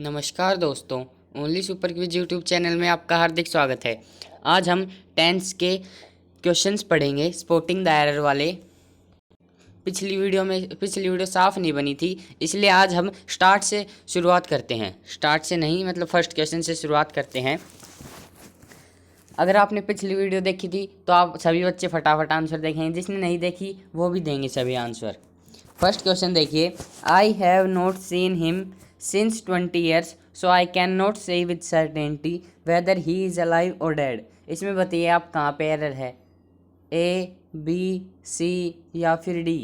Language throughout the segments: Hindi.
नमस्कार दोस्तों, only super quiz YouTube channel में आपका हार्दिक स्वागत है। आज हम टेंस के क्वेश्चंस पढ़ेंगे, स्पॉटिंग द एरर वाले। पिछली वीडियो साफ नहीं बनी थी, इसलिए आज हम स्टार्ट से शुरुआत करते हैं। स्टार्ट से नहीं, मतलब फर्स्ट क्वेश्चन से शुरुआत करते हैं। अगर आपने पिछली वीडियो देखी थी तो आप सभी बच्चे फटाफट आंसर देखेंगे, जिसने नहीं देखी वो भी देंगे सभी आंसर। फर्स्ट क्वेश्चन देखिए, आई have not seen him since 20 years, so I cannot say with certainty whether he is alive or dead. इसमें बताइए आप कहाँ पे एरर है, ए, बी, सी या फिर डी?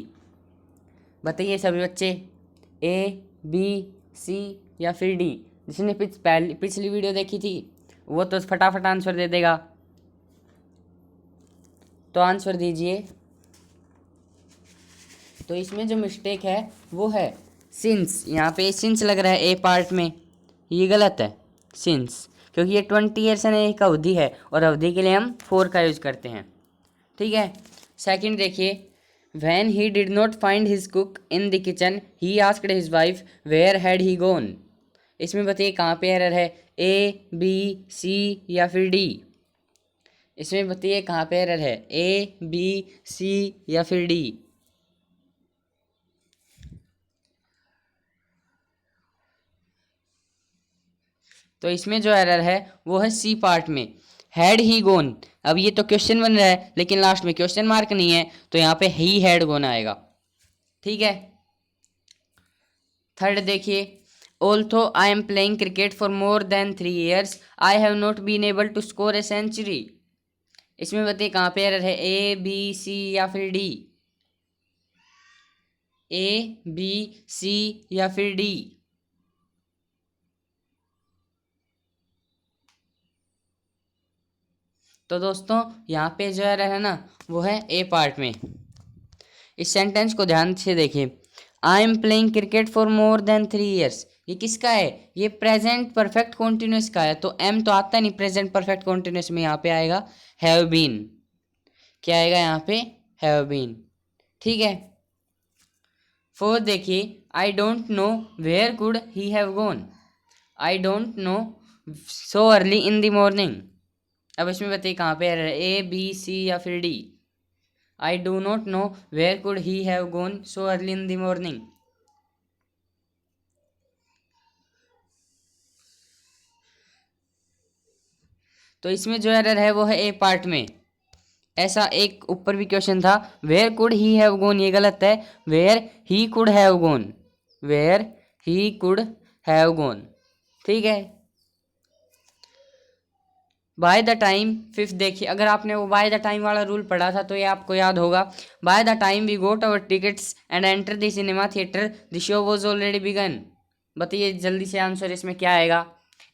बताइए सभी बच्चे, ए, बी, सी या फिर डी? जिसने पिछली वीडियो देखी थी वो तो फटाफट आंसर दे देगा, तो आंसर दीजिए। तो इसमें जो मिस्टेक है वो है सिंस। यहाँ पे सिंस लग रहा है ए पार्ट में, ये गलत है सिंस, क्योंकि ये 20 ईयर्स एक अवधि है और अवधि के लिए हम 4 का यूज करते हैं। ठीक है। सेकंड देखिए, when he did not find his cook in the kitchen he asked his wife where had he gone. इसमें बताइए कहाँ पे एरर है, ए, बी, सी या फिर डी? इसमें बताइए कहाँ पे एरर है, ए, बी, सी या फिर डी? तो इसमें जो एरर है वो है सी पार्ट में, हैड ही गोन। अब ये तो क्वेश्चन बन रहा है लेकिन लास्ट में क्वेश्चन मार्क नहीं है, तो यहाँ पे ही हैड गोन आएगा। ठीक है। थर्ड देखिए, although I am playing cricket for more than 3 years I have not been able to score a century. इसमें बताइए कहाँ पे एरर है, ए, बी, सी या फिर डी? ए, बी, सी या फिर डी? तो दोस्तों यहाँ पे जो एरर है ना वो है ए पार्ट में। इस सेंटेंस को ध्यान से देखिए, आई am playing cricket for more than 3 years, ये किसका है? ये प्रेजेंट परफेक्ट कॉन्टिन्यूस का है, तो एम तो आता नहीं प्रेजेंट परफेक्ट कॉन्टिन्यूस में, यहाँ पे आएगा हैव बीन। क्या आएगा यहाँ पे? Have been. ठीक है। फोर्थ देखिए, I don't know where could he have gone. I don't know so early in the morning. अब इसमें बताइए कहाँ पे एरर है, ए, बी, सी या फिर D? I do not know where could he have gone so early in the morning. तो इसमें जो एरर है वो है ए पार्ट में। ऐसा एक ऊपर भी क्वेश्चन था, where could he have gone, ये गलत है, where he could have gone, where he could have gone. ठीक है। बाय द टाइम, फिफ्थ देखिए, अगर आपने वो बाय द टाइम वाला रूल पढ़ा था तो ये आपको याद होगा। By the time we got our tickets and enter the cinema theatre the show was already begun. बताइए जल्दी से आंसर इसमें क्या आएगा,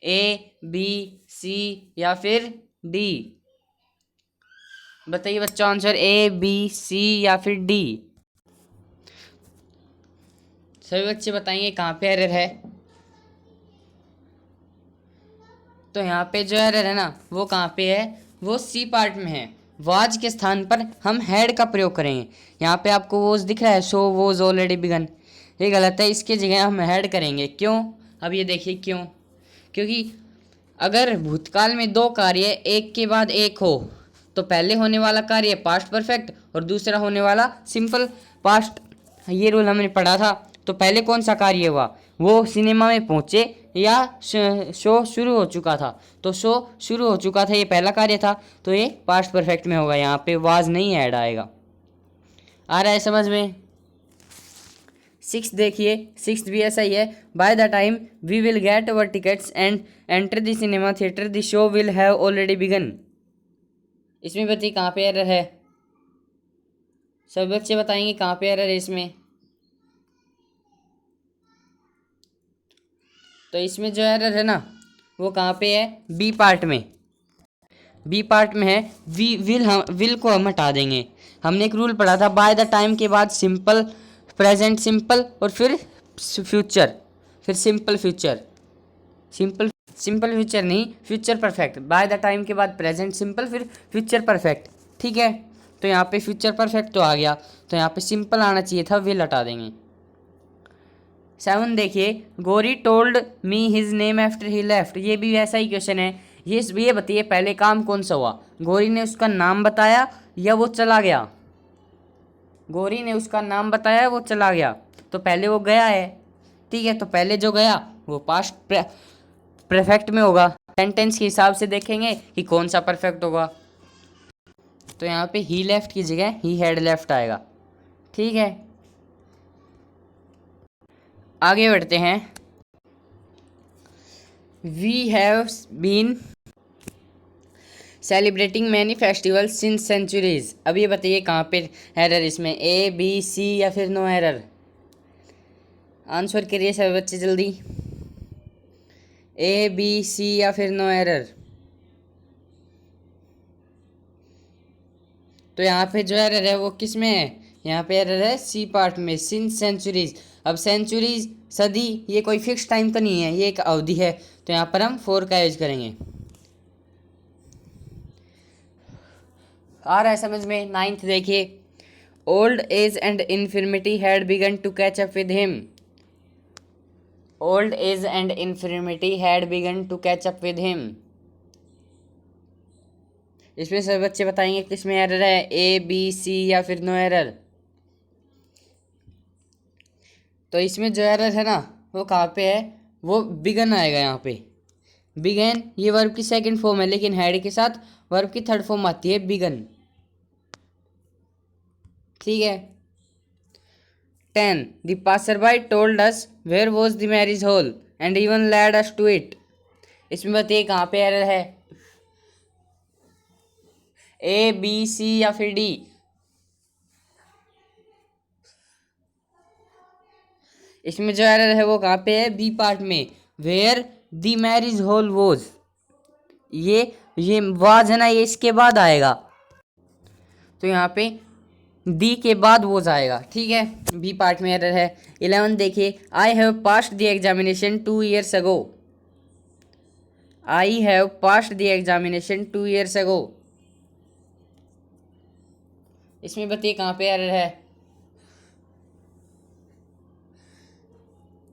ए, बी, सी या फिर डी? बताइए बच्चों आंसर, ए, बी, सी या फिर डी? सभी बच्चे बताएंगे कहाँ पे एरर है। तो यहाँ पे जो एरर है ना वो कहाँ पे है, वो सी पार्ट में है। वाज के स्थान पर हम हैड का प्रयोग करेंगे। यहाँ पे आपको वोज दिख रहा है, सो वोज ऑलरेडी बिगन, ये गलत है, इसके जगह हम हैड करेंगे। क्यों? अब ये देखिए क्यों, क्योंकि अगर भूतकाल में 2 कार्य एक के बाद एक हो तो पहले होने वाला कार्य पास्ट परफेक्ट और दूसरा होने वाला सिंपल पास्ट, ये रूल हमने पढ़ा था। तो पहले कौन सा कार्य हुआ, वो सिनेमा में पहुंचे या शो शुरू हो चुका था? तो शो शुरू हो चुका था, ये पहला कार्य था, तो ये पास्ट परफेक्ट में होगा, यहाँ पे वाज नहीं ऐड आएगा। आ रहा है समझ में? सिक्स देखिए, सिक्स भी ऐसा ही है, by the time we will get our tickets and enter the cinema theatre the show will have already begun. इसमें बताइए कहाँ पे एरर है, सब बच्चे बताएंगे कहाँ पे एरर है इसमें। तो इसमें जो एरर है ना वो कहाँ पे है, बी पार्ट में। बी पार्ट में है, हम विल को हम हटा देंगे। हमने एक रूल पढ़ा था, बाय द टाइम के बाद सिंपल, प्रेजेंट सिंपल और फिर फ्यूचर, फिर सिंपल फ्यूचर, सिंपल फ्यूचर नहीं, future perfect. Bye the time के बाद प्रेजेंट सिंपल फिर फ्यूचर परफेक्ट। ठीक है। तो यहाँ पे फ्यूचर परफेक्ट तो आ गया, तो यहाँ पे सिंपल आना चाहिए था, विल हटा देंगे। 7 देखिए, गोरी told me his name after he left, ये भी वैसा ही क्वेश्चन है। ये बताइए पहले काम कौन सा हुआ, गोरी ने उसका नाम बताया या वो चला गया? गोरी ने उसका नाम बताया, वो चला गया, तो पहले वो गया है। ठीक है, तो पहले जो गया वो पास्ट परफेक्ट में होगा। सेंटेंस के हिसाब से देखेंगे कि कौन सा परफेक्ट होगा। तो यहाँ पे ही लेफ्ट की जगह ही हैड लेफ्ट आएगा। ठीक है, आगे बढ़ते हैं। We have been celebrating many festival since centuries. अब ये बताइए कहाँ पे एरर, इसमें ए बी सी या फिर नो एरर? आंसर करिए सभी बच्चे जल्दी, ए बी सी या फिर नो एरर? तो यहाँ पे जो एरर है वो किस में है? यहाँ पे एरर है सी पार्ट में, सिंस सेंचुरीज। अब सेंचुरीज सदी ये कोई फिक्स टाइम तो नहीं है, ये एक अवधि है, तो यहाँ पर हम 4 का यूज करेंगे। आ रहा है समझ में? 9th देखिए, old age and infirmity had begun to catch up with him. Old age and infirmity had begun to catch up with him. इसमें सब बच्चे बताएंगे किसमें एरर है, ए बी सी या फिर नो एरर? तो इसमें जो एरर है ना वो कहाँ पे है, वो बिगन आएगा। यहाँ पे बिगन ये वर्ब की सेकंड फॉर्म है, लेकिन हैड के साथ वर्ब की थर्ड फॉर्म आती है बिगन। ठीक है। 10 the passer by told us where was the marriage hall and even led us to it. इसमें बताइए कहाँ पे एरर है, ए बी सी या फिर डी? इसमें जो एरर है वो कहाँ पे है, बी पार्ट में, where the marriage hall was. ये वाज है ना, ये इसके बाद आएगा, तो यहाँ पे दी के बाद वो जाएगा। ठीक है, बी पार्ट में एरर है। 11 देखिए, I have passed the examination 2 years ago. I have passed the examination 2 years अगो। इसमें बताइए कहाँ पे एरर है।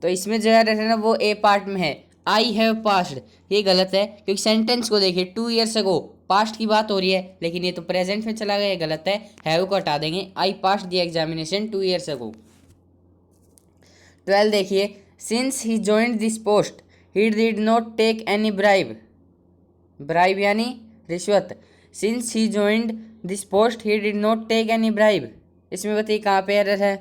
तो इसमें जो एरर है ना वो ए पार्ट में है, आई हैव पास्ड। ये गलत है क्योंकि सेंटेंस को देखिए 2 years अगो, पास्ट की बात हो रही है, लेकिन ये तो प्रेजेंट में चला गया, ये गलत है। हैव को हटा देंगे, I passed the examination 2 years ago. 12 देखिए, since he joined this post he did not take any bribe. Bribe यानी रिश्वत। Since he joined this post he did not take any bribe. इसमें बताइए कहाँ पे एरर है।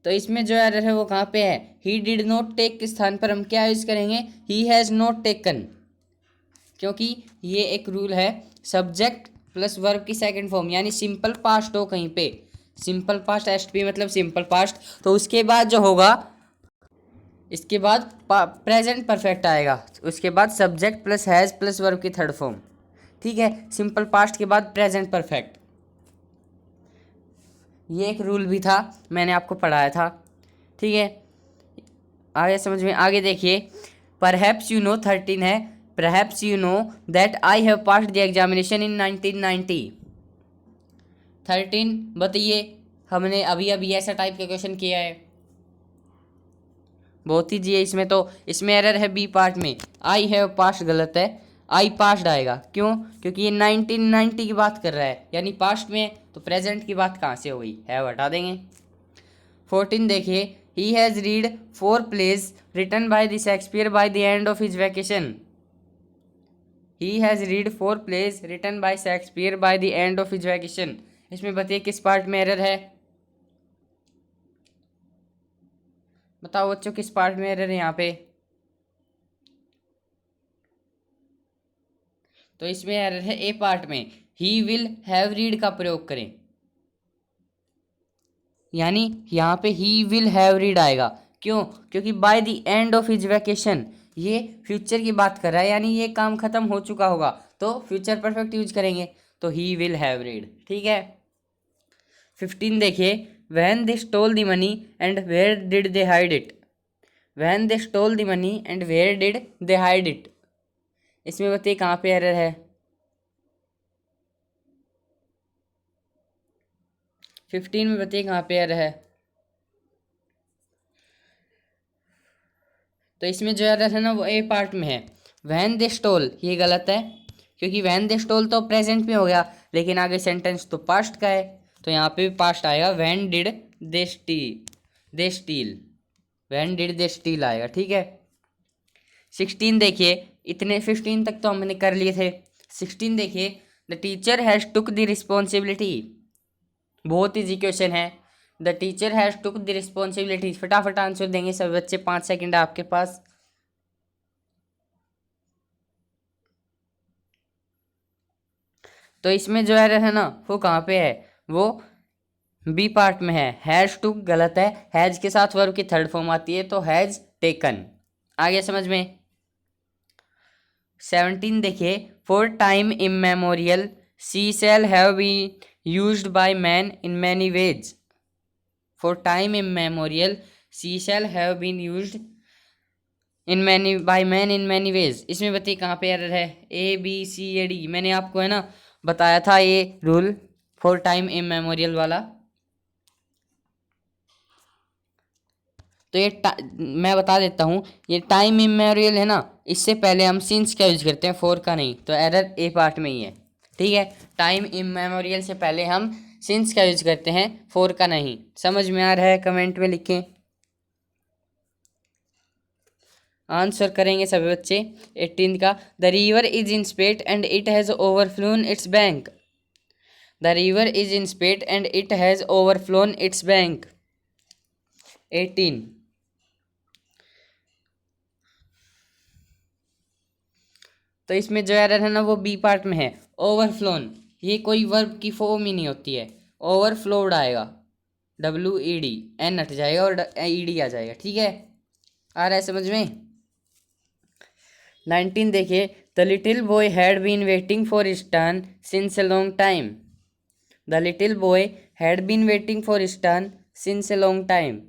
तो इसमें जो एरर है वो कहाँ पे है, ही डिड नॉट टेक के स्थान पर हम क्या यूज करेंगे, ही हैज़ नॉट टेकन, क्योंकि ये एक रूल है, सब्जेक्ट प्लस वर्ब की सेकंड फॉर्म, यानी सिंपल पास्ट हो कहीं पे, सिंपल पास्ट एस पी मतलब सिंपल पास्ट, तो उसके बाद जो होगा, इसके बाद प्रेजेंट परफेक्ट आएगा, उसके बाद subject plus has plus verb की थर्ड फॉर्म। ठीक है, सिंपल पास्ट के बाद प्रेजेंट परफेक्ट, ये एक रूल भी था, मैंने आपको पढ़ाया था। ठीक है, आगे समझ में, आगे देखिए, परहैप्स यू नो 13 है, perhaps you know that I have passed the examination in 1990। 13 बताइए, हमने अभी अभी ऐसा टाइप का क्वेश्चन किया है, बहुत ही जी है। इसमें तो इसमें एरर है बी पार्ट में, आई हैव पास्ड गलत है, आई पास्ड आएगा। क्यों? क्योंकि ये 1990 की बात कर रहा है, यानी पास्ट में, तो प्रेजेंट की बात कहाँ से हो गई, हैव हटा देंगे। 14 देखिए, he has read 4 plays written by the Shakespeare by the end of his vacation। He has read 4 plays written by Shakespeare by the end of his vacation। इसमें बताइए किस पार्ट में एरर है, बताओ बच्चों किस पार्ट में एरर है यहाँ पे। तो इसमें एरर है ए पार्ट में, ही विल हैव रीड का प्रयोग करें, यानी यहाँ पे ही विल हैव रीड आएगा। क्यों? क्योंकि by the end of his vacation, ये फ्यूचर की बात कर रहा है, यानी ये काम खत्म हो चुका होगा, तो फ्यूचर परफेक्ट यूज करेंगे, तो ही विल हैव रीड। ठीक है। 15 देखिए, when they stole the money and where did they hide it. When they stole the money and where did they hide it. इसमें बताइए कहाँ पे एरर है। 15 में बताइए कहाँ पे एरर है। तो इसमें जो एरर है ना वो ए पार्ट में है। वैन दे स्टोल, ये गलत है क्योंकि वैन दे स्टोल तो प्रेजेंट में हो गया, लेकिन आगे सेंटेंस तो पास्ट का है, तो यहाँ पे भी पास्ट आएगा। When did they still, when did they still आएगा, ठीक है। 16 देखिए, इतने 15 तक तो हमने कर लिए थे। 16 देखिए, the teacher has took the responsibility, बहुत ईजी क्वेश्चन है। The teacher has took the responsibility, फटाफट आंसर देंगे सब बच्चे, 5 सेकंड आपके पास। तो इसमें जो एरर है ना वो कहाँ पे है, वो बी पार्ट में है। हैज़ टुक गलत है, हैज़ के साथ वर्ब की थर्ड फॉर्म आती है, तो हैज़ टेकन। आगे समझ में। 17 देखिए, for time immemorial sea shell have been used by man in many ways. For time immemorial sea shell have been used in many by man in many ways. इसमें बताइए कहाँ पे एरर है। ABCD मैंने आपको है ना बताया था ये रूल फॉर टाइम इमेमोरियल वाला। तो ये मैं बता देता हूँ, ये टाइम इमेमोरियल है ना, इससे पहले हम सिंस का यूज करते हैं, फॉर का नहीं, तो एरर ए पार्ट में ही है, ठीक है। टाइम इमेमोरियल से पहले हम सिंस का यूज करते हैं, फॉर का नहीं। समझ में आ रहा है, कमेंट में लिखें। आंसर करेंगे सभी बच्चे। 18 का, the river is in spate and it has overflown its bank. The river is in spate and it has overflown its bank. 18। तो इसमें जो एरर है ना वो बी पार्ट में है। ओवरफ्लोन, ये कोई वर्ब की फॉर्म ही नहीं होती है, ओवरफ्लोड आएगा, WED, N हट जाएगा और ED आ जाएगा, ठीक है। आ रहा है समझ में। 19 देखिए, the little boy had been waiting for his turn since a long time. The little boy had been waiting for his turn since a long time.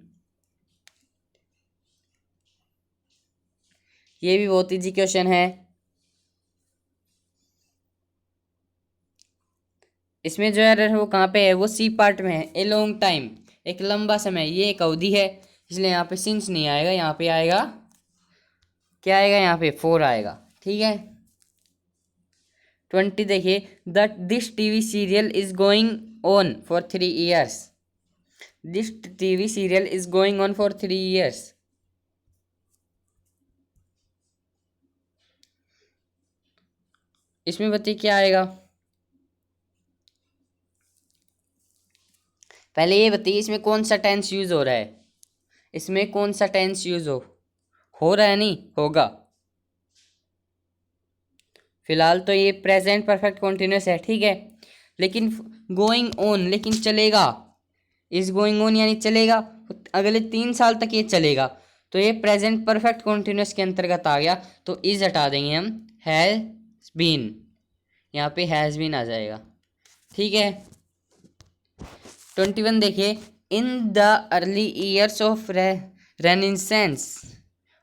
ये भी बहुत इजी क्वेश्चन है। इसमें जो एरर है वो कहाँ पे है, वो सी पार्ट में है। ए लॉन्ग टाइम, एक लंबा समय, ये एक अवधि है, इसलिए यहाँ पे सिंस नहीं आएगा, यहाँ पे आएगा क्या आएगा, यहाँ पे 4 आएगा, ठीक है। 20 देखिए, that this TV serial is going on for 3 years। This TV serial is going on for 3 years। इसमें बताइए क्या आएगा। पहले ये बताइए इसमें कौन सा टेंस यूज हो रहा है, इसमें कौन सा टेंस यूज हो रहा है, नहीं होगा। फिलहाल तो ये प्रेजेंट परफेक्ट कॉन्टिन्यूस है, ठीक है। लेकिन गोइंग ऑन, लेकिन चलेगा, इज गोइंग ऑन यानी चलेगा, अगले 3 साल तक ये चलेगा, तो ये प्रेजेंट परफेक्ट कॉन्टिन्यूस के अंतर्गत आ गया, तो इज हटा देंगे हम, हैज बीन, यहाँ पे हैज बीन आ जाएगा, ठीक है। 21 देखिए, in the early years of renaissance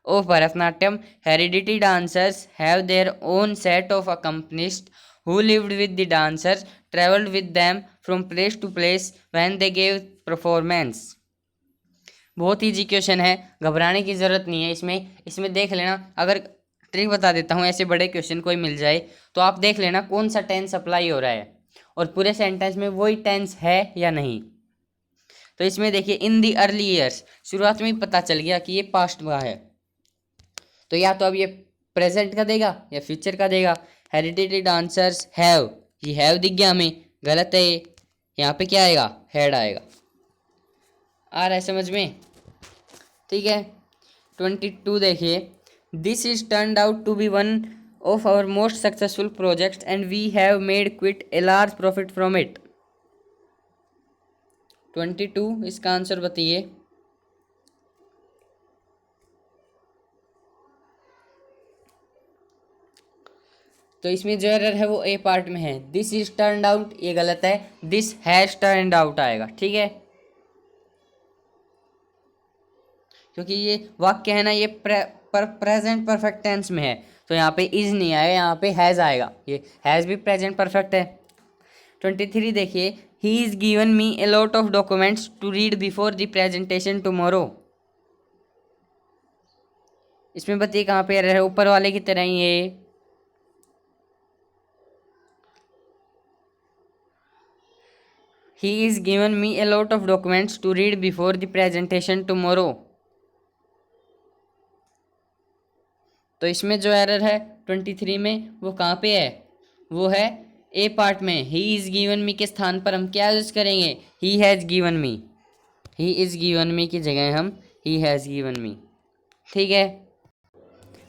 of Bharatanatyam, hereditary dancers have their own set of accompanists who lived with the dancers, traveled with them from place to place when they gave performance। बहुत ईजी क्वेश्चन है, घबराने की ज़रूरत नहीं है। इसमें देख लेना, अगर ट्रिक बता देता हूँ, ऐसे बड़े क्वेश्चन कोई मिल जाए तो आप देख लेना कौन सा टेंस अप्लाई हो रहा है और पूरे सेंटेंस में वही टेंस है या नहीं। तो इसमें देखिए, इन दी अर्ली ईयर्स, शुरुआत में ही पता चल गया कि ये पास्ट का है, तो या तो अब ये प्रेजेंट का देगा या फ्यूचर का देगा। हेरिडिटरी डांसर्स हैव, ये हैव दिख गया हमें, गलत है ये, यहाँ पे क्या आएगा, हैड आएगा। आ रहा है समझ में, ठीक है। 22 देखिए, this is turned out to be one of our most successful projects and we have made quite a large profit from it. 22, इसका आंसर बताइए। तो इसमें जो एरर है वो ए पार्ट में है। दिस इज टर्नड आउट, ये गलत है, दिस हैज टर्नड आउट आएगा, ठीक है। क्योंकि ये वाक्य है ना, ये प्रेजेंट परफेक्ट टेंस में है, तो यहाँ पे इज नहीं आएगा, यहाँ पे हैज़ आएगा, ये हैज़ भी प्रेजेंट परफेक्ट है। 23 देखिए, he is given me a lot of documents to read before the presentation tomorrow. इसमें बताइए कहाँ पे एरर है, ऊपर वाले की तरह ही है। He is given me a lot of documents to read before the presentation tomorrow. तो इसमें जो एरर है 23 में वो कहाँ पे है, वो है ए पार्ट में। ही इज़ गिवन मी के स्थान पर हम क्या यूज़ करेंगे, he has given me. He is given मी की जगह हम ही हैज़ गिवन मी। ठीक है,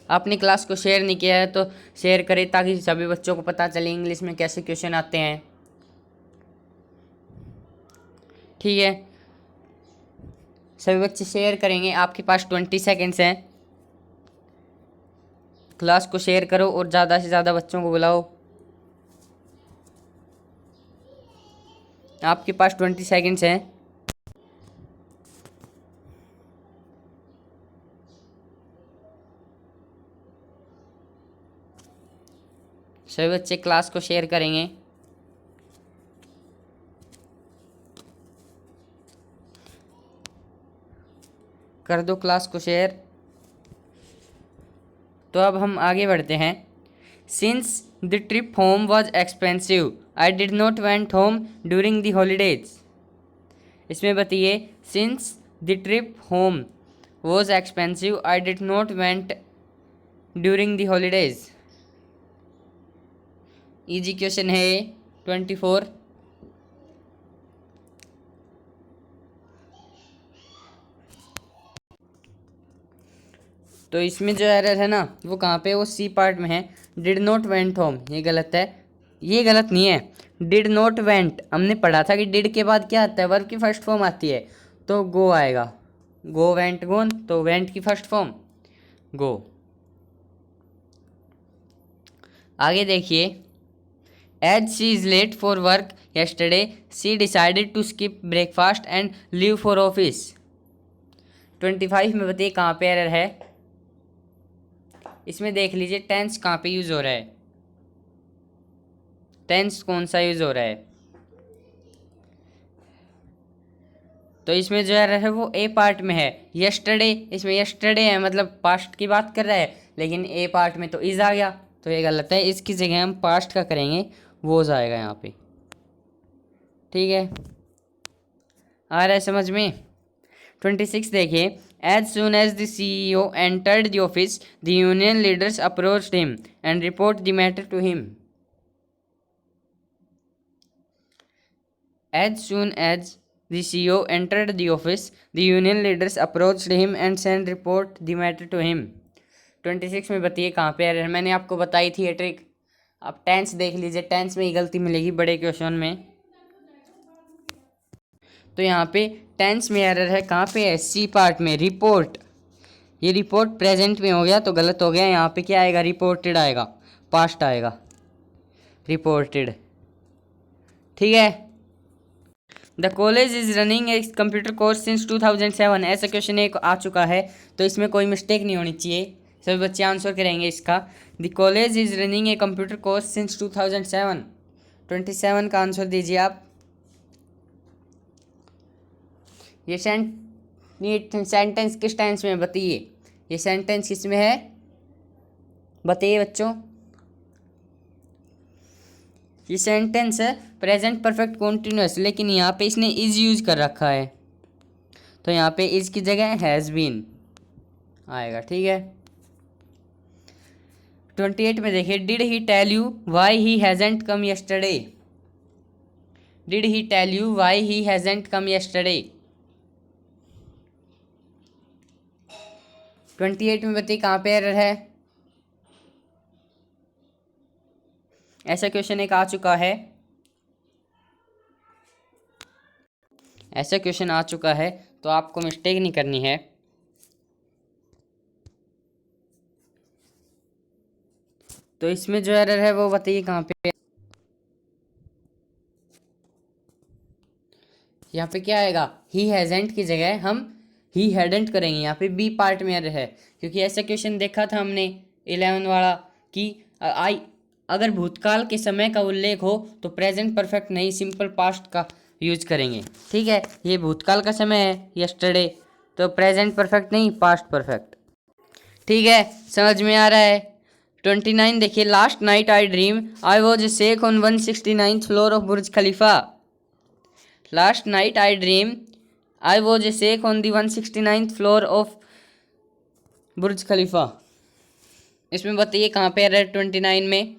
आपने क्लास को शेयर नहीं किया है तो शेयर करें ताकि सभी बच्चों को पता चले इंग्लिश में कैसे क्वेश्चन आते हैं। ठीक है, सभी बच्चे शेयर करेंगे। आपके पास 20 सेकेंड्स हैं। क्लास को शेयर करो और ज़्यादा से ज़्यादा बच्चों को बुलाओ। आपके पास 20 सेकेंड्स हैं। सभी बच्चे क्लास को शेयर करेंगे। कर दो क्लास को शेयर। तो अब हम आगे बढ़ते हैं। Since the trip home was expensive I did not went home during the holidays. इसमें बताइए, since the trip home was expensive I did not went during the holidays. Easy question है 24। तो इसमें जो एरर है ना वो कहाँ पे, वो सी पार्ट में है। डिड नॉट वेंट होम, ये गलत है, ये गलत नहीं है। डिड नॉट वेंट, हमने पढ़ा था कि डिड के बाद क्या आता है, वर्ब की फर्स्ट फॉर्म आती है, तो गो आएगा। गो वेंट गोन, तो वेंट की फर्स्ट फॉर्म गो। आगे देखिए, as she is late for work yesterday she decided to skip breakfast and leave for office. 25 में बताइए कहाँ पे एरर है। इसमें देख लीजिए टेंस कहाँ पे यूज़ हो रहा है, टेंस कौन सा यूज़ हो रहा है। तो इसमें जो एरर है वो ए पार्ट में है। यस्टरडे, इसमें यस्टरडे है मतलब पास्ट की बात कर रहा है, लेकिन ए पार्ट में तो इज़ आ गया, तो ये गलत है। इसकी जगह हम पास्ट का करेंगे, वो आएगा यहाँ पे। ठीक है, आ रहा है समझ में। 26 देखिए, as soon as the CEO entered the office the union leaders approached him and report the matter to him. As soon as the CEO entered the office the union leaders approached him and sent report the matter to him। 26 में बताइए कहाँ पे एरर। मैंने आपको बताई थी ये ट्रिक। आप टेंस देख लीजिए, टेंस में ही गलती मिलेगी बड़े क्वेश्चन में। तो यहाँ पे टेंस में एरर है, कहाँ पे है, सी पार्ट में, रिपोर्ट। ये रिपोर्ट प्रेजेंट में हो गया तो गलत हो गया। यहाँ पे क्या आएगा, रिपोर्टेड आएगा, पास्ट आएगा, रिपोर्टेड। ठीक है, the college is running a computer course since 2007। ऐसा क्वेश्चन एक आ चुका है, तो इसमें कोई मिस्टेक नहीं होनी चाहिए। सभी बच्चे आंसर करेंगे इसका। The college is running a computer course since 2007। 27 का आंसर दीजिए आप। ये सेंटेंस किस टेंस में बताइए, ये सेंटेंस किस में है बताइए बच्चों। ये सेंटेंस है प्रेजेंट परफेक्ट कॉन्टिन्यूअस, लेकिन यहाँ पे इसने इज यूज कर रखा है, तो यहाँ पे इज की जगह हैज़ बीन आएगा। ठीक है, 28 में देखिए, did he tell you why he hasn't come yesterday. Did he tell you why he hasn't come yesterday. 28 में बताइए कहाँ पे एरर है। ऐसा क्वेश्चन एक आ चुका है, ऐसा क्वेश्चन आ चुका है, तो आपको मिस्टेक नहीं करनी है। तो इसमें जो एरर है वो बताइए कहाँ पे। यहाँ पे क्या आएगा, ही हैजेंट की जगह हम ही हैडेंट करेंगे। यहाँ पे बी पार्ट में एरर है, क्योंकि ऐसा क्वेश्चन देखा था हमने 11 वाला कि अगर भूतकाल के समय का उल्लेख हो तो प्रेजेंट परफेक्ट नहीं, सिंपल पास्ट का यूज करेंगे। ठीक है, ये भूतकाल का समय है, यस्टरडे, तो प्रेजेंट परफेक्ट नहीं, पास्ट परफेक्ट। ठीक है, समझ में आ रहा है। 29 देखिए, last night I dream I was sick on 169th floor of Burj Khalifa. Last night I dream I was sick on the 169th floor of Burj Khalifa. इसमें बताइए कहाँ पे एरर 29 में।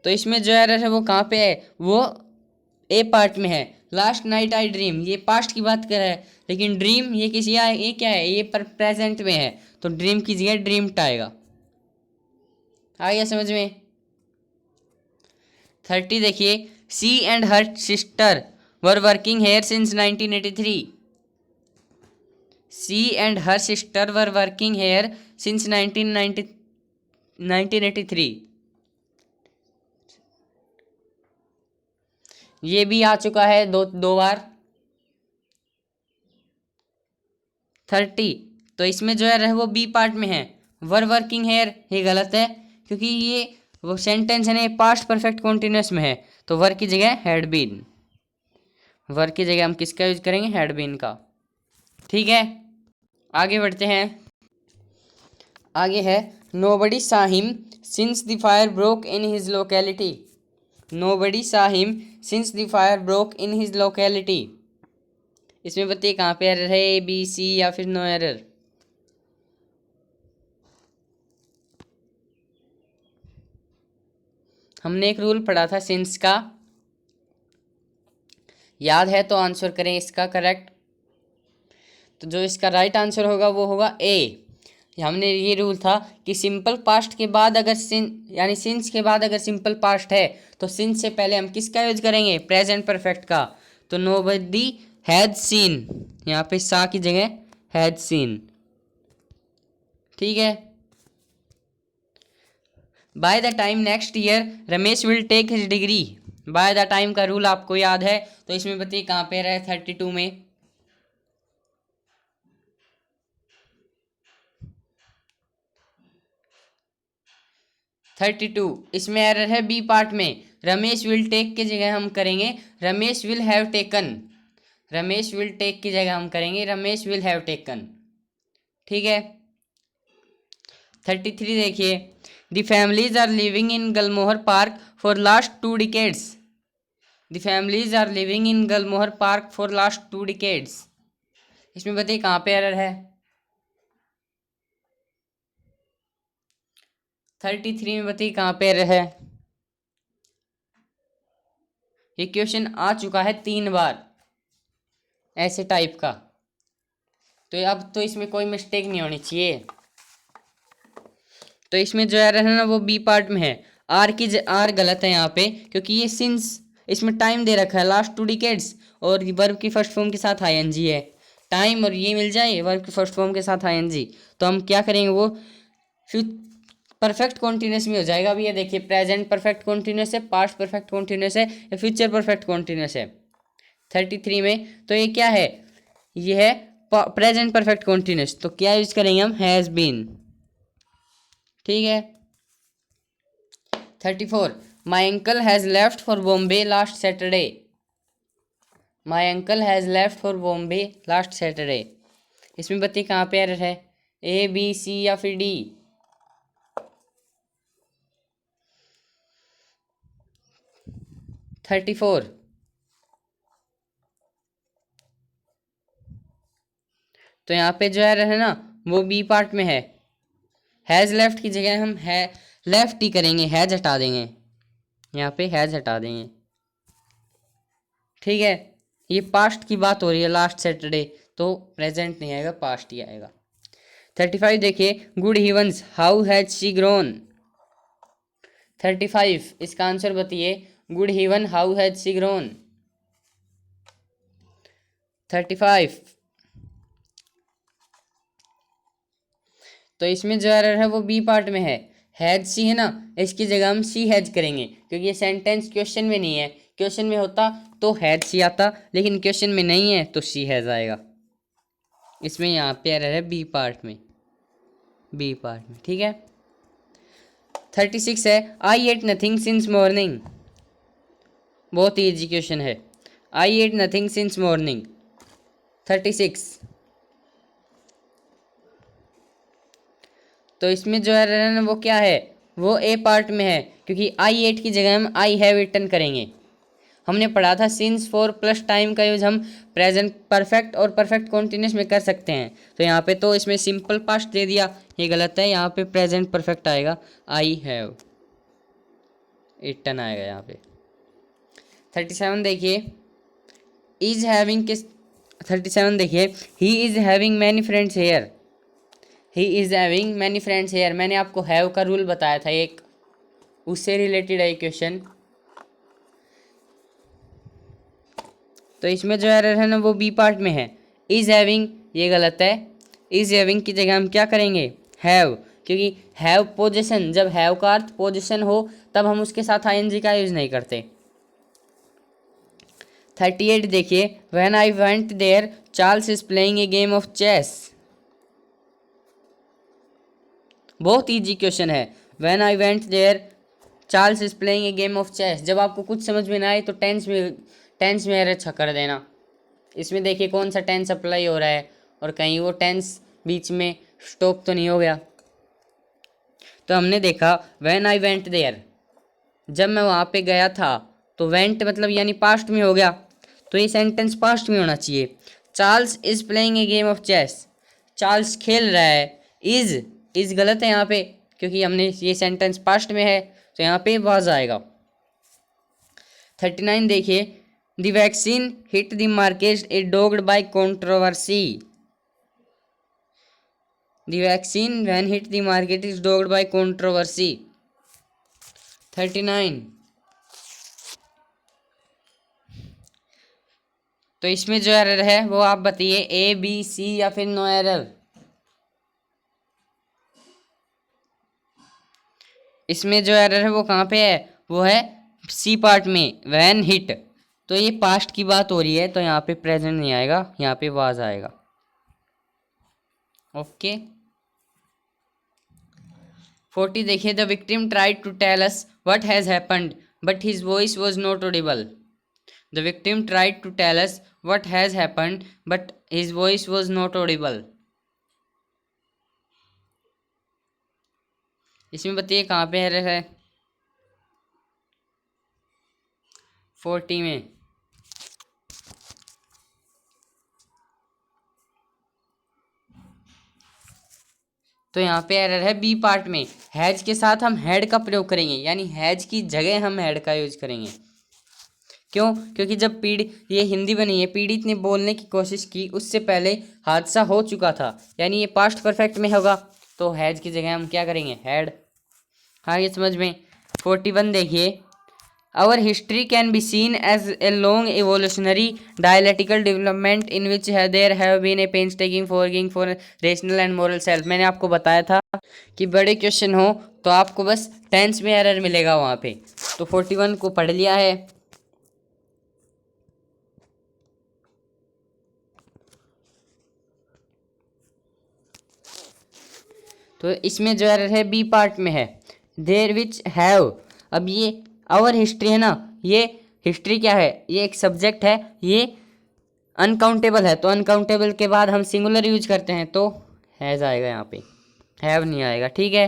तो इसमें जो एरर है वो कहाँ पे है, वो ए पार्ट में है। लास्ट नाइट आई ड्रीम, ये पास्ट की बात कर रहा है, लेकिन ड्रीम ये किसी ये क्या है, ये पर प्रेजेंट में है, तो ड्रीम की जगह ड्रीम्ड आएगा। आ गया समझ में। 30 देखिए, she and her sister were working here since 1983। She and her sister were working here since 1983। ये भी आ चुका है दो बार। 30, तो इसमें जो है वो बी पार्ट में है, वर वर्किंग हेयर, ये गलत है क्योंकि ये वो सेंटेंस है ना, पास्ट परफेक्ट कॉन्टिन्यूस में है, तो वर की जगह हैड बीन। वर की जगह हम किसका यूज करेंगे, हैड बीन का। ठीक है, आगे बढ़ते हैं। आगे है, nobody saw him since the fire broke in his locality। nobody saw him since the fire broke in his locality। इसमें बताइए कहाँ पे एरर है, ए बी सी या फिर नो एरर। हमने एक रूल पढ़ा था सिंस का, याद है तो आंसर करें इसका करेक्ट। तो जो इसका राइट आंसर होगा वो होगा ए। हमने ये रूल था कि सिंपल पास्ट के बाद अगर यानी सिंस के बाद अगर सिंपल पास्ट है तो सिंस से पहले हम किसका यूज करेंगे, प्रेजेंट परफेक्ट का। तो नोबडी हैड सीन, यहाँ पे सा की जगह हैड सीन। ठीक है, by the time next year Ramesh will take his degree. By the time का रूल आपको याद है, तो इसमें बताइए कहाँ पे रहे, 32 में। 32 इसमें एरर है बी पार्ट में, रमेश विल टेक की जगह हम करेंगे Ramesh will have taken. Ramesh will take की जगह हम करेंगे रमेश विल हैव टेकन। ठीक है, 33 देखिए, the families are living in Gulmohar park for last 2 decades. The families are living in Gulmohar park for last 2 decades. इसमें बताइए कहाँ पे एरर है, 33 में बताइए कहाँ पे एरर है। ये क्वेश्चन आ चुका है 3 बार ऐसे टाइप का, तो अब तो इसमें कोई मिस्टेक नहीं होनी चाहिए। तो इसमें जो एरर है ना वो बी पार्ट में है, आर गलत है यहाँ पे, क्योंकि ये सिंस इसमें टाइम दे रखा है लास्ट 2 डिकेड्स, और वर्ब की फर्स्ट फॉर्म के साथ आईएनजी है। टाइम और ये मिल जाए वर्ब की फर्स्ट फॉर्म के साथ आईएनजी, तो हम क्या करेंगे, वो परफेक्ट कॉन्टिन्यूस में हो जाएगा। अभी ये देखिए, प्रेजेंट परफेक्ट कॉन्टिन्यूस है, पास्ट परफेक्ट कॉन्टिन्यूस है, या फ्यूचर परफेक्ट कॉन्टिन्यूस है 33 में। तो ये क्या है, ये है प्रेजेंट परफेक्ट कॉन्टिन्यूस, तो क्या यूज करेंगे हम, हैज बीन। ठीक है, 34 my uncle has left for Bombay last Saturday. My uncle has left for Bombay last Saturday. इसमें बताइए कहाँ पे एरर है, ए बी सी या फिर डी। 34, तो यहाँ पे जो एरर है ना वो बी पार्ट में है, हैज़ लेफ्ट की जगह हम है लेफ्ट ही करेंगे, हैज हटा देंगे, यहाँ पे हैज हटा देंगे। ठीक है, ये पास्ट की बात हो रही है लास्ट सैटरडे, तो प्रेजेंट नहीं आएगा, पास्ट ही आएगा। 35 देखिए, good heavens how has she grown. 35 इसका आंसर बताइए, good heaven how has she grown. 35, तो इसमें जो एरर है वो बी पार्ट में है, हैज सी है ना, इसकी जगह हम सी हैज करेंगे, क्योंकि ये सेंटेंस क्वेश्चन में नहीं है। क्वेश्चन में होता तो हैज सी आता, लेकिन क्वेश्चन में नहीं है तो सी हैज आएगा। इसमें यहाँ पे एरर है बी पार्ट में, बी पार्ट में। ठीक है, 36 है, आई एट नथिंग सिंस मॉर्निंग। बहुत ही इजी क्वेश्चन है, आई एट नथिंग सिंस मॉर्निंग। 36। तो इसमें जो है वो क्या है, वो ए पार्ट में है, क्योंकि आई एट की जगह हम आई हैव इटन करेंगे। हमने पढ़ा था सिंस फॉर प्लस टाइम का यूज हम प्रेजेंट परफेक्ट और परफेक्ट कॉन्टिन्यूस में कर सकते हैं। तो यहाँ पे तो इसमें सिंपल पास्ट दे दिया, ये गलत है, यहाँ पे प्रेजेंट परफेक्ट आएगा, आई हैव इटन आएगा यहाँ पे। 37 देखिए, इज हैविंग किस 37 देखिए, he is having many friends here. He is having many friends here, मैंने आपको हैव का रूल बताया था एक, उससे रिलेटेड है क्वेश्चन। तो इसमें जो एरर है ना वो बी पार्ट में है, इज हैविंग, ये गलत है। इज हैविंग की जगह हम क्या करेंगे, हैव, क्योंकि हैव पोजीशन, जब हैव का अर्थ पोजीशन हो तब हम उसके साथ आईएनजी का यूज नहीं करते। 38 देखिए, when I went there Charles is playing a game of chess. बहुत इजी क्वेश्चन है, when I went there Charles is playing a game of chess. जब आपको कुछ समझ में ना आए तो टेंस में एरर कर देना। इसमें देखिए कौन सा टेंस अप्लाई हो रहा है और कहीं वो टेंस बीच में स्टॉप तो नहीं हो गया। तो हमने देखा व्हेन आई वेंट देयर, जब मैं वहाँ पे गया था, तो वेंट मतलब यानी पास्ट में हो गया, तो ये सेंटेंस पास्ट में होना चाहिए। Charles is playing a game of chess, Charles खेल रहा है, इज गलत है यहाँ पे, क्योंकि हमने ये सेंटेंस पास्ट में है, तो यहाँ पे वाज आएगा। 39 देखिए, the vaccine hit the market is dogged by controversy. The vaccine when hit the market is dogged by controversy. 39। तो इसमें जो एरर है वो आप बताइए, ए बी सी या फिर नो एरर। इसमें जो एरर है वो कहाँ पे है, वो है सी पार्ट में, व्हेन हिट। तो ये पास्ट की बात हो रही है, तो यहाँ पे प्रेजेंट नहीं आएगा, यहाँ पे वाज आएगा। ओके। 40 देखिए, the victim tried to tell us what has happened but his voice was not audible. The victim tried to tell us what has happened but his voice was not audible. इसमें बताइए कहाँ पे एरर है, 40 में। तो यहाँ पे एरर है बी पार्ट में, हैज के साथ हम हैड का प्रयोग करेंगे, यानी हैज की जगह हम हैड का यूज करेंगे। क्यों, क्योंकि जब ये हिंदी बनी है, पीड़ित ने बोलने की कोशिश की, उससे पहले हादसा हो चुका था, यानी ये पास्ट परफेक्ट में होगा, तो हैज की जगह हम क्या करेंगे, हैड। हाँ, ये समझ में। 41 देखिए, our history can be seen as a long evolutionary dialectical development in which there have been a painstaking forging for rational and moral self. मैंने आपको बताया था कि बड़े क्वेश्चन हो तो आपको बस टेंस में एरर मिलेगा वहाँ पे। तो 41 को पढ़ लिया है। तो इसमें जो एरर है बी पार्ट में है, देयर विच हैव। अब ये आवर हिस्ट्री है ना, ये हिस्ट्री क्या है, ये एक सब्जेक्ट है, ये अनकाउंटेबल है, तो अनकाउंटेबल के बाद हम सिंगुलर यूज करते हैं, तो हैज़ आएगा यहाँ पे, हैव नहीं आएगा। ठीक है,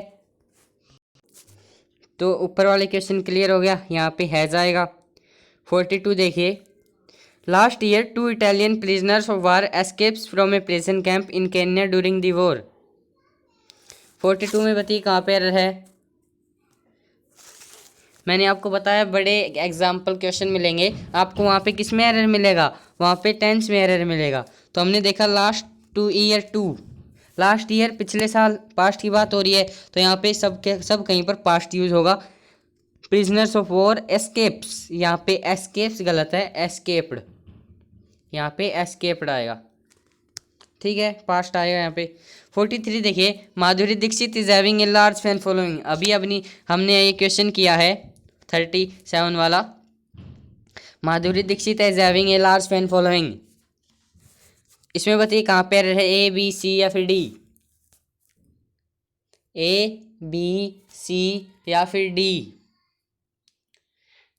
तो ऊपर वाले क्वेश्चन क्लियर हो गया, यहाँ पे हैज़ आएगा। 42 देखिए, last year 2 Italian prisoners of war escapes from a prison camp in Kenya during the war. 42 में बताइए कहाँ पे एरर है। मैंने आपको बताया बड़े एग्जाम्पल क्वेश्चन मिलेंगे आपको, वहाँ पे किस में एरर मिलेगा, वहाँ पे टेंस में एरर मिलेगा। तो हमने देखा लास्ट टू, लास्ट ईयर पिछले साल, पास्ट की बात हो रही है, तो यहाँ पे सब कहीं पर पास्ट यूज होगा। प्रिजनर्स ऑफ वॉर एस्केप्स, यहाँ पे एस्केप्स गलत है, एस्केप्ड, यहाँ पे एस्केप्ड आएगा। ठीक है, पास्ट आएगा यहाँ पे। 43 देखिए, Madhuri Dixit is having a large fan following. अभी हमने ये क्वेश्चन किया है 37 वाला, Madhuri Dixit is having a large fan following. इसमें बताइए कहाँ पे है, ए बी सी या फिर डी। ए बी, सी या फिर डी।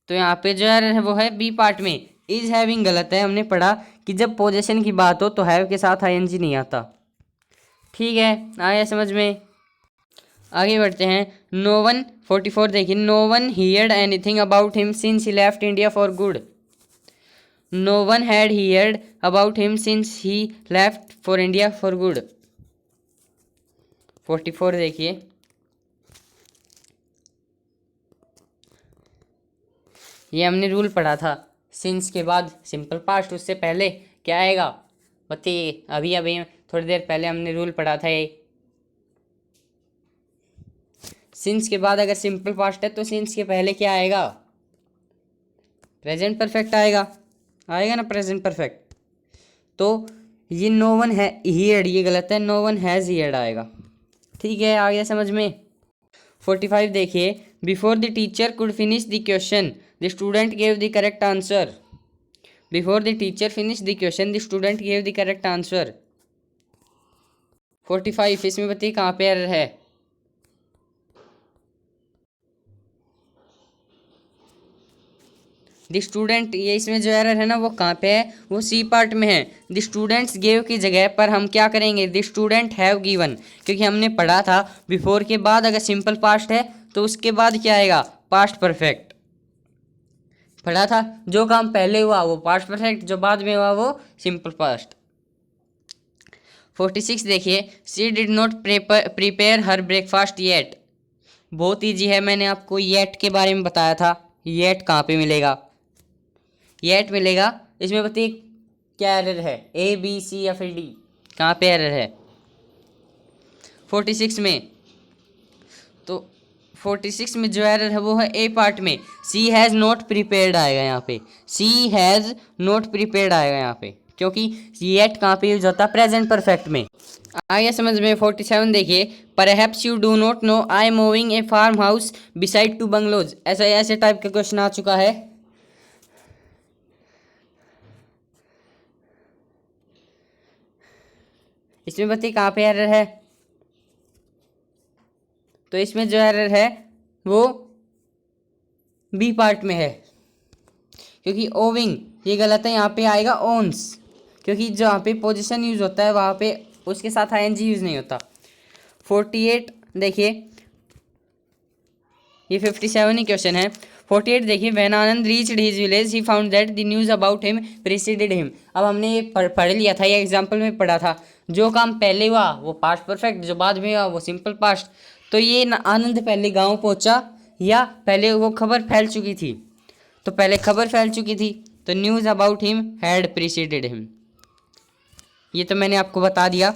तो यहाँ पे जो एरर है वो है बी पार्ट में। इज हैविंग गलत है, हमने पढ़ा कि जब पोजीशन की बात हो तो हैव के साथ आईएनजी नहीं आता। ठीक है, आया समझ में। आगे बढ़ते हैं। नो वन 44 देखिए, no one heard anything about him since he left India for good. No one had heard about him since he left for India for good. 44 देखिए, ये हमने रूल पढ़ा था। सिंस के बाद सिंपल पास्ट, उससे पहले क्या आएगा बताइए। अभी अभी थोड़ी देर पहले हमने रूल पढ़ा था ये। सिंस के बाद अगर सिंपल पास्ट है तो सिंस के पहले क्या आएगा? प्रेजेंट परफेक्ट आएगा। आएगा ना प्रेजेंट परफेक्ट। तो ये नो वन है हियर्ड, ये गलत है, नो वन हैज़ हियर्ड आएगा। ठीक है, आ गया समझ में। 45 देखिए, before the teacher could finish the question the student gave the correct answer. Before the teacher finish the question the student gave the correct answer. 45 इसमें बताइए कहाँ पे एरर है? द स्टूडेंट, ये इसमें जो एरर है ना वो कहाँ पे है? वो सी पार्ट में है। द स्टूडेंट्स गेव की जगह पर हम क्या करेंगे? द स्टूडेंट हैव गिवन, क्योंकि हमने पढ़ा था बिफोर के बाद अगर सिंपल पास्ट है तो उसके बाद क्या आएगा? Past perfect. पढ़ा था, जो काम पहले हुआ वो पास्ट परफेक्ट, जो बाद में हुआ वो सिंपल पास्ट। 46 देखिए, she did not prepare her breakfast yet. बहुत ईजी है, मैंने आपको येट के बारे में बताया था। येट कहाँ पे मिलेगा? येट मिलेगा। इसमें बताइए क्या एरर है? ए, बी, सी या फिर डी? कहाँ पे एरर है 46 में? तो 46 में जो एरर है वो है ए पार्ट में। सी हैज़ नॉट प्रिपेयर्ड आएगा यहाँ पे। सी हैज़ नॉट प्रिपेयर्ड आएगा यहाँ पे, क्योंकि येट कहाँ पे यूज होता है? प्रेजेंट परफेक्ट में। आगे समझ में। 47 देखिए, perhaps you do not know I am moving a farm house beside 2 bungalows. ऐसे टाइप का क्वेश्चन आ चुका है। इसमें बताइए कहाँ पे एरर है? तो इसमें जो एरर है वो बी पार्ट में है, क्योंकि ओविंग ये गलत है। यहाँ पे आएगा ओन्स, क्योंकि जहाँ पे पोजीशन यूज होता है वहाँ पे उसके साथ आईएनजी यूज नहीं होता। 48 देखिए, ये 57 ही क्वेश्चन है। 48 देखिए, when Anand reached his village he found that the news about him preceded him. अब हमने ये पढ़ लिया था, ये एग्जाम्पल में पढ़ा था। जो काम पहले हुआ वो पास्ट परफेक्ट, जो बाद में हुआ वो सिंपल पास्ट। तो ये आनंद पहले गाँव पहुँचा या पहले वो खबर फैल चुकी थी? तो पहले खबर फैल चुकी थी, तो news about him had preceded him. ये तो मैंने आपको बता दिया।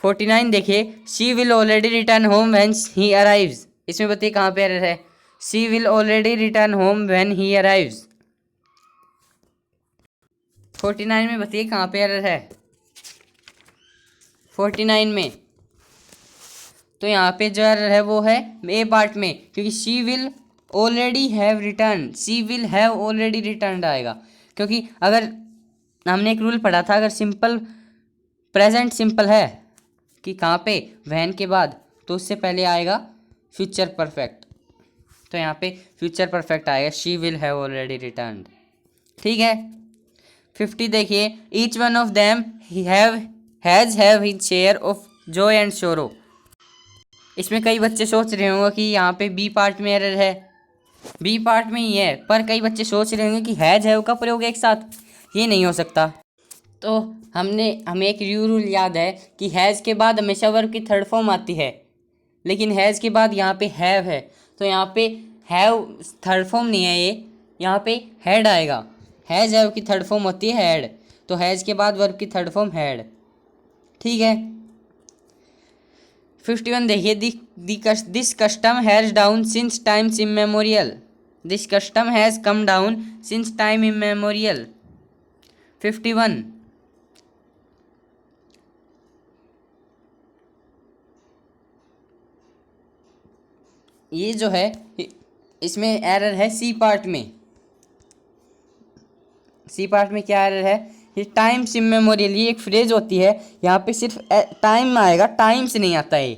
49 देखिए, she will already return home when he arrives. इसमें बताइए कहाँ पे एरर है? She will already return home when he arrives. 49 में बताइए कहाँ पे एरर है? 49 में तो यहाँ पे जो एरर है वो है ए पार्ट में, क्योंकि she will already have return, she will have already return आएगा। क्योंकि अगर हमने एक रूल पढ़ा था, अगर सिंपल प्रेजेंट सिंपल है कि कहाँ पे वैन के बाद, तो उससे पहले आएगा फ्यूचर परफेक्ट। तो यहाँ पे फ्यूचर परफेक्ट आएगा, she will have already return. ठीक है। 50 देखिए, each one of them have his share of Joy and सोरो। इसमें कई बच्चे सोच रहे होंगे कि यहाँ पे बी पार्ट में एरर है। बी पार्ट में ही है, पर कई बच्चे सोच रहे होंगे कि हैव का प्रयोग एक साथ, ये नहीं हो सकता। तो हमें एक रूल याद है कि हैज़ के बाद हमेशा वर्ब की थर्ड फॉर्म आती है, लेकिन हैज़ के बाद यहाँ पे हैव है, तो यहाँ पे हैव थर्ड फॉर्म नहीं है, ये यहाँ पे हैड आएगा। हैज़ हैव की थर्ड फॉर्म होती है हैड, तो हैज़ के बाद वर्ब की थर्ड फॉर्म हैड। ठीक है। 51 देखिए, this custom has down since times immemorial. This custom has come down since time immemorial. 51 ये जो है इसमें एरर है सी पार्ट में। सी पार्ट में क्या एरर है? ये टाइम्स इमेमोरियल, ये एक फ्रेज होती है, यहाँ पे सिर्फ टाइम आएगा, टाइम्स नहीं आता है।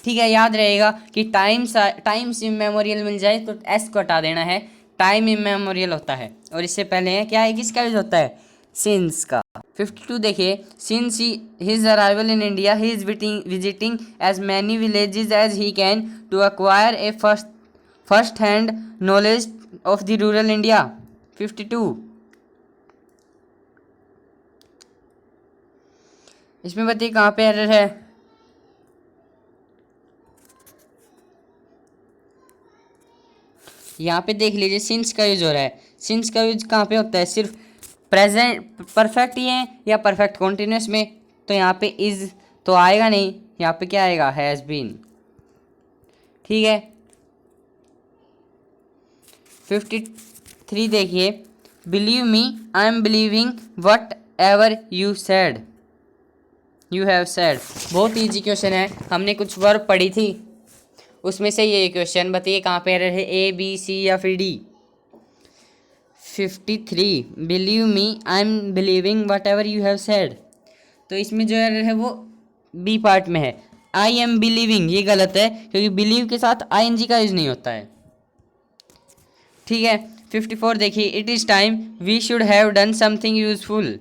ठीक है, याद रहेगा कि टाइम्स इमेमोरियल मिल जाए तो एस को हटा देना है, टाइम इमेमोरियल होता है। और इससे पहले है क्या है, किसका यूज होता है, सिंस का। 52 देखिए, since his arrival in India he is visiting as many villages as he can to acquire a first hand knowledge of the rural India. 52 इसमें बताइए कहाँ पे एरर है। यहाँ पे देख लीजिए सिंस का यूज हो रहा है। सिंस का यूज कहाँ पे होता है, सिर्फ प्रेजेंट परफेक्ट ही है या परफेक्ट कॉन्टिन्यूस में, तो यहाँ पे इज तो आएगा नहीं, यहाँ पे क्या आएगा, हैज़ बीन। ठीक है। 53 देखिए, believe me I am believing what ever you said, you have said. बहुत ईजी क्वेश्चन है, हमने कुछ वर्ब पढ़ी थी उसमें से ये क्वेश्चन। बताइए कहाँ पे एरर है, ए बी सी या फिर D. 53 believe me I am believing what ever you have said, तो इसमें जो एरर है वो बी पार्ट में है। आई एम बिलीविंग ये गलत है, क्योंकि बिलीव के साथ आईएनजी का यूज नहीं होता है। ठीक है। 54 देखिए, it is time we should have done something useful,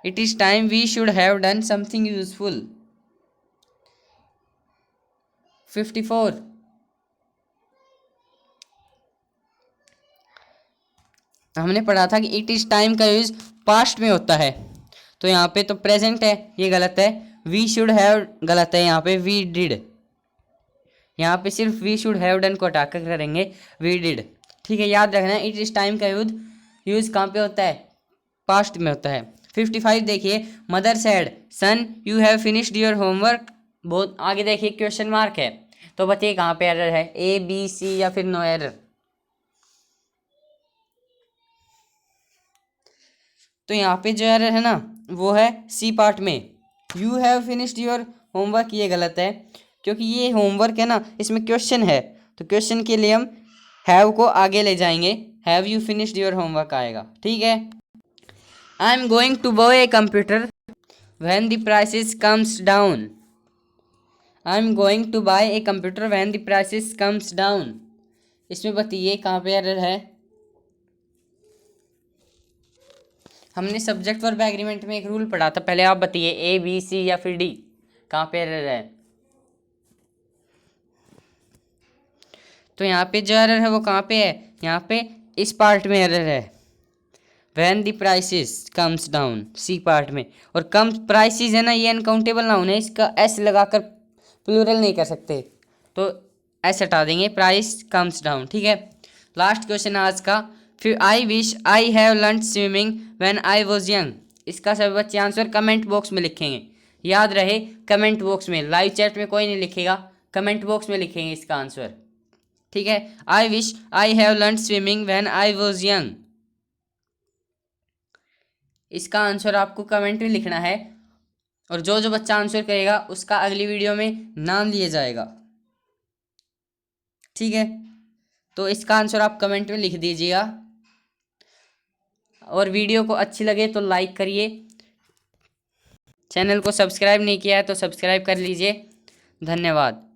it is time we should have done something useful. 54 हमने पढ़ा था कि इट इज़ टाइम का यूज पास्ट में होता है, तो यहाँ पे तो प्रेजेंट है, ये गलत है। वी शुड हैव गलत है, यहाँ पे वी डिड, यहाँ पे सिर्फ वी शुड हैव डन को हटाकर करेंगे वी डिड। ठीक है, याद रखना इट इज़ टाइम का यूज कहाँ पे होता है, पास्ट में होता है। 55 देखिए, mother said son you have finished your homework. बहुत आगे देखिए क्वेश्चन मार्क है, तो बताइए कहाँ पे एरर है, ए बी सी या फिर नो एरर। तो यहाँ पे जो एरर है ना वो है सी पार्ट में, you have finished your homework, ये गलत है, क्योंकि ये होमवर्क है ना, इसमें क्वेश्चन है, तो क्वेश्चन के लिए हम हैव को आगे ले जाएंगे, have you finished your homework आएगा। ठीक है। I am going to buy a computer when the prices comes down, I am going to buy a computer when the prices comes down. इसमें बताइए कहाँ पे एरर है। हमने सब्जेक्ट वर्ब एग्रीमेंट में एक रूल पढ़ा था, पहले आप बताइए ए बी सी या फिर डी, कहाँ पे एरर है। तो यहाँ पे जो एरर है वो कहाँ पे है, यहाँ पे इस पार्ट में एरर है, when the prices comes down, C part में। और कम प्राइसेस है ना, ये अनकाउंटेबल नाउन है, इसका एस लगाकर प्लूरल नहीं कर सकते, तो एस हटा देंगे, प्राइस कम्स डाउन। ठीक है। लास्ट क्वेश्चन आज का, फिर I wish I have learn swimming when I was young. इसका सभी बच्चे आंसर कमेंट बॉक्स में लिखेंगे, याद रहे कमेंट बॉक्स में, लाइव चैट में कोई नहीं लिखेगा, कमेंट बॉक्स में लिखेंगे इसका आंसर। ठीक है। I wish I have learn swimming when I was young, इसका आंसर आपको कमेंट में लिखना है, और जो जो बच्चा आंसर करेगा उसका अगली वीडियो में नाम लिया जाएगा। ठीक है। तो इसका आंसर आप कमेंट में लिख दीजिएगा, और वीडियो को अच्छी लगे तो लाइक करिए, चैनल को सब्सक्राइब नहीं किया है तो सब्सक्राइब कर लीजिए। धन्यवाद।